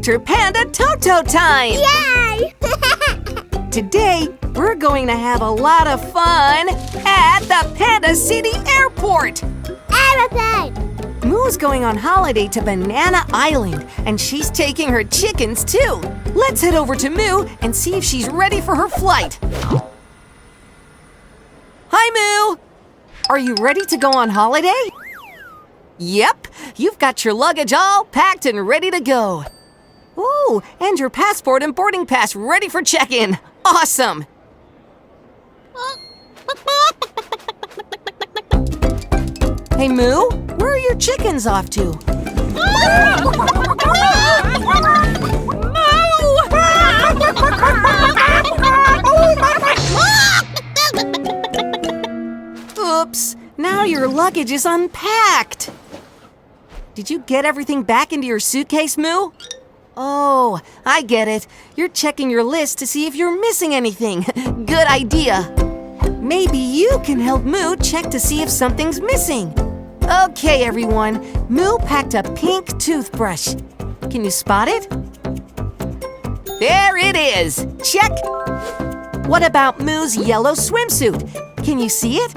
Dr. Panda TotoTime! Yay! Today, we're going to have a lot of fun at the Panda City Airport! Aeroplane! Moo's going on holiday to Banana Island, and she's taking her chickens too. Let's head over to Moo and see if she's ready for her flight. Hi, Moo! Are you ready to go on holiday? Yep, you've got your luggage all packed and ready to go. Ooh, and your passport and boarding pass ready for check-in. Awesome! Hey, Moo, where are your chickens off to? Oops, now your luggage is unpacked. Did you get everything back into your suitcase, Moo? Oh, I get it. You're checking your list to see if you're missing anything. Good idea. Maybe you can help Moo check to see if something's missing. Okay, everyone. Moo packed a pink toothbrush. Can you spot it? There it is. Check. What about Moo's yellow swimsuit? Can you see it?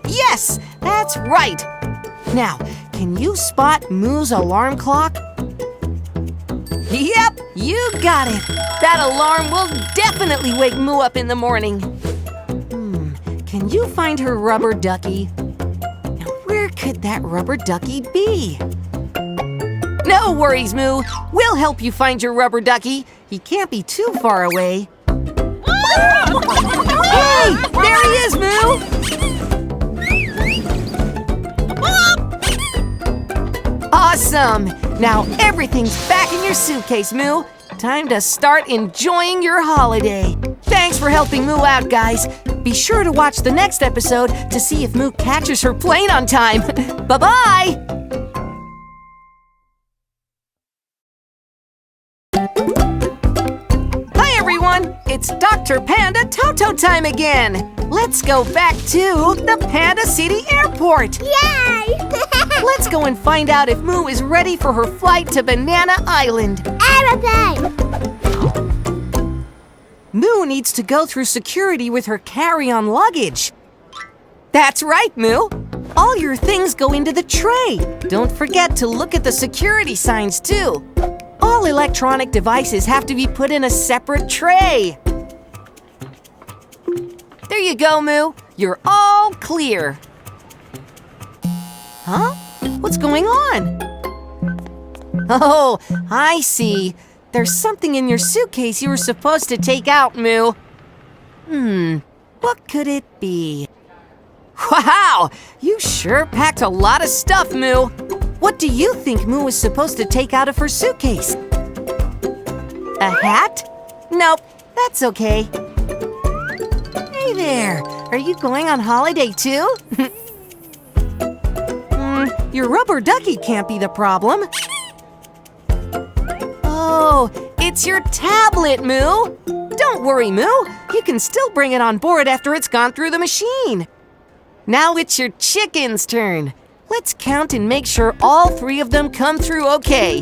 Yes, that's right. Now, can you spot Moo's alarm clock? Yep, you got it. That alarm will definitely wake Moo up in the morning. Can you find her rubber ducky? Now, where could that rubber ducky be? No worries, Moo. We'll help you find your rubber ducky. He can't be too far away. Hey, there he is, Moo! Awesome! Now everything's back in your suitcase, Moo. Time to start enjoying your holiday. Thanks for helping Moo out, guys. Be sure to watch the next episode to see if Moo catches her plane on time. Bye-bye! Hi, everyone! It's Dr. Panda TotoTime again. Let's go back to the Panda City Airport. Yay! Let's go and find out if Moo is ready for her flight to Banana Island. Aeroplane! Moo needs to go through security with her carry-on luggage. That's right, Moo. All your things go into the tray. Don't forget to look at the security signs, too. All electronic devices have to be put in a separate tray. There you go, Moo. You're all clear. Huh? What's going on? Oh, I see. There's something in your suitcase you were supposed to take out, Moo. What could it be? Wow! You sure packed a lot of stuff, Moo. What do you think Moo was supposed to take out of her suitcase? A hat? Nope, that's okay. Hey there, are you going on holiday too? Your rubber ducky can't be the problem. Oh, it's your tablet, Moo. Don't worry, Moo. You can still bring it on board after it's gone through the machine. Now it's your chicken's turn. Let's count and make sure all 3 of them come through okay.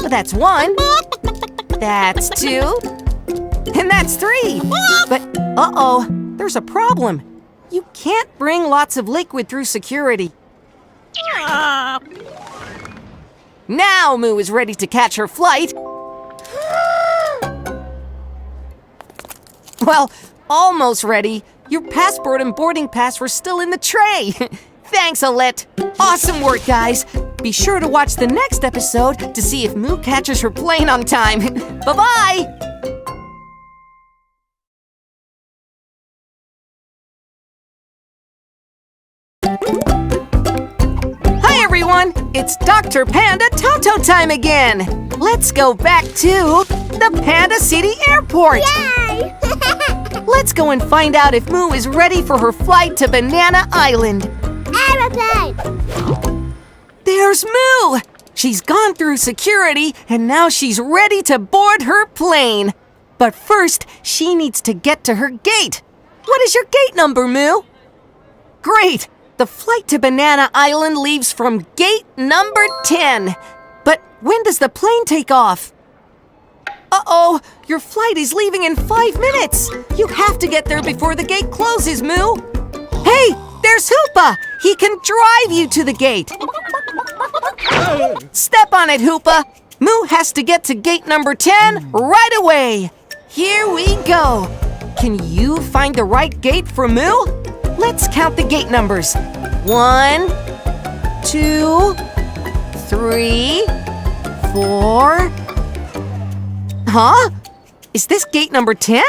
That's 1. That's 2. And that's 3. But, uh-oh, there's a problem. You can't bring lots of liquid through security. Now Moo is ready to catch her flight. Well, almost ready. Your passport and boarding pass were still in the tray. Thanks, Alette. Awesome work, guys. Be sure to watch the next episode to see if Moo catches her plane on time. Bye-bye! Hi, everyone! It's Dr. Panda TotoTime again. Let's go back to the Panda City Airport. Yay! Let's go and find out if Moo is ready for her flight to Banana Island. Aeroplane! There's Moo! She's gone through security, and now she's ready to board her plane. But first, she needs to get to her gate. What is your gate number, Moo? Great! The flight to Banana Island leaves from gate number 10. But when does the plane take off? Uh-oh, your flight is leaving in 5 minutes. You have to get there before the gate closes, Moo. Hey, there's Hoopa. He can drive you to the gate. Step on it, Hoopa. Moo has to get to gate number 10 right away. Here we go. Can you find the right gate for Moo? Let's count the gate numbers. 1, 2, 3, 4. Huh? Is this gate number 10?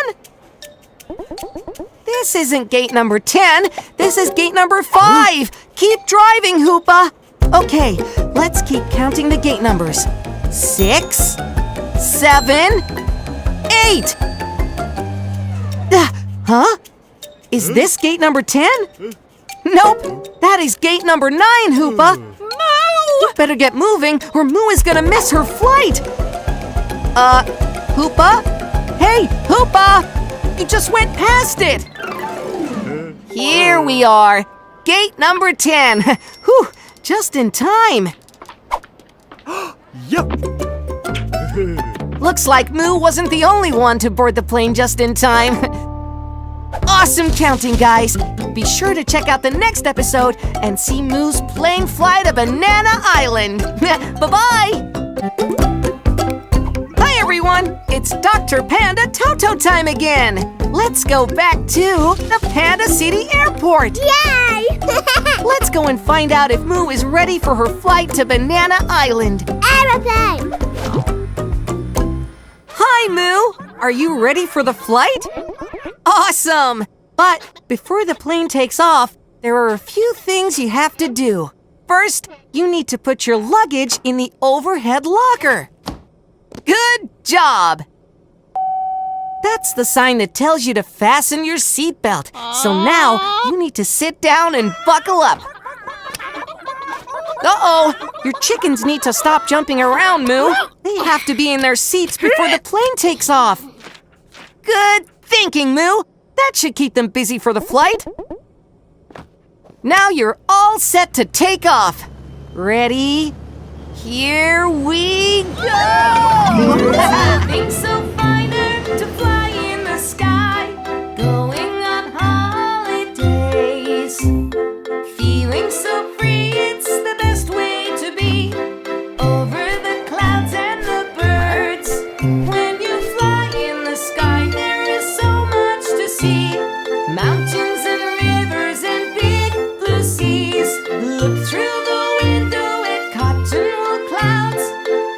This isn't gate number 10. This is gate number 5. Keep driving, Hoopa. Okay, let's keep counting the gate numbers. 6, 7, 8. Huh? Is this gate number 10? Nope, that is gate number 9, Hoopa. No! You better get moving or Moo is gonna miss her flight. Hoopa? Hey, Hoopa! You just went past it. Here we are, gate number 10. Whew, just in time. Yup! Looks like Moo wasn't the only one to board the plane just in time. Awesome counting, guys. Be sure to check out the next episode and see Moo's plane fly to Banana Island. Bye-bye! Hi, everyone. It's Dr. Panda TotoTime again. Let's go back to the Panda City Airport. Yay! Let's go and find out if Moo is ready for her flight to Banana Island. Aeroplane! Hi, Moo! Are you ready for the flight? Awesome! But before the plane takes off, there are a few things you have to do. First, you need to put your luggage in the overhead locker. Good job! That's the sign that tells you to fasten your seatbelt. So now, you need to sit down and buckle up. Uh-oh, your chickens need to stop jumping around, Moo. They have to be in their seats before the plane takes off. Good thinking, Moo. That should keep them busy for the flight. Now you're all set to take off. Ready? Here we go! Nothing so finer to fly in the sky. Going on holidays. Feeling so free, it's the best way to be. Over the clouds and the birds. When you fly in the sky, there is so much to see. Mountains and rivers and big blue seas. Look through the window at cotton-wool clouds.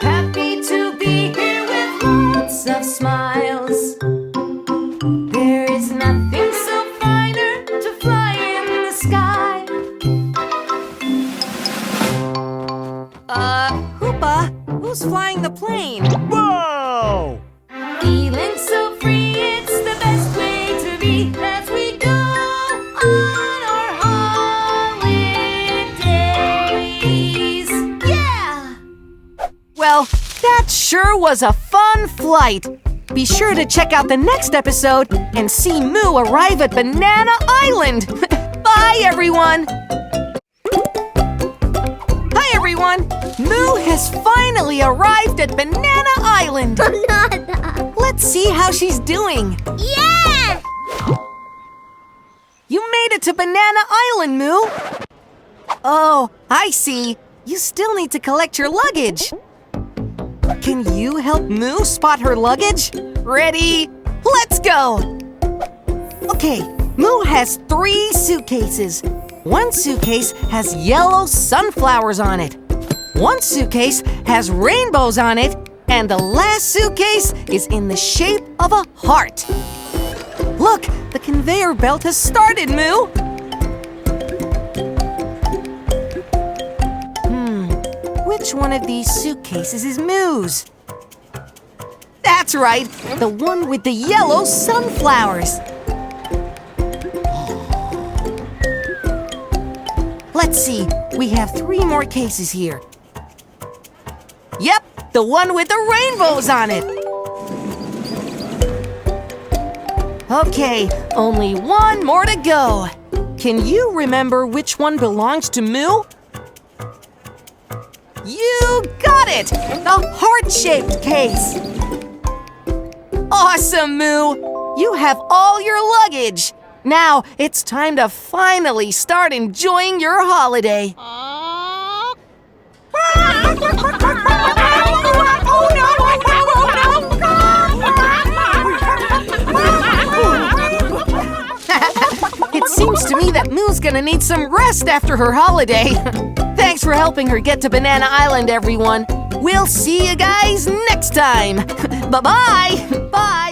Happy to be here with lots of smiles. There is nothing so finer to fly in the sky. Hoopa, who's flying the plane? Whoa! Feeling so free, it's the best way to be as we go on our holidays. Yeah! Well, that sure was a fun flight. Be sure to check out the next episode and see Moo arrive at Banana Island. Bye, everyone! Hi, everyone! Moo has finally arrived at Banana Island. Banana! Let's see how she's doing. Yeah! You made it to Banana Island, Moo. Oh, I see. You still need to collect your luggage. Can you help Moo spot her luggage? Ready? Let's go! Okay, Moo has 3 suitcases. One suitcase has yellow sunflowers on it. One suitcase has rainbows on it. And the last suitcase is in the shape of a heart. Look, the conveyor belt has started, Moo. Which one of these suitcases is Moo's? That's right, the one with the yellow sunflowers. Let's see, we have 3 more cases here. Yep, the one with the rainbows on it. Okay, only 1 more to go. Can you remember which one belongs to Moo? You got it! The heart-shaped case! Awesome, Moo! You have all your luggage! Now it's time to finally start enjoying your holiday. It seems to me that Moo's gonna need some rest after her holiday. Thanks for helping her get to Banana Island, everyone. We'll see you guys next time. Bye-bye. Bye.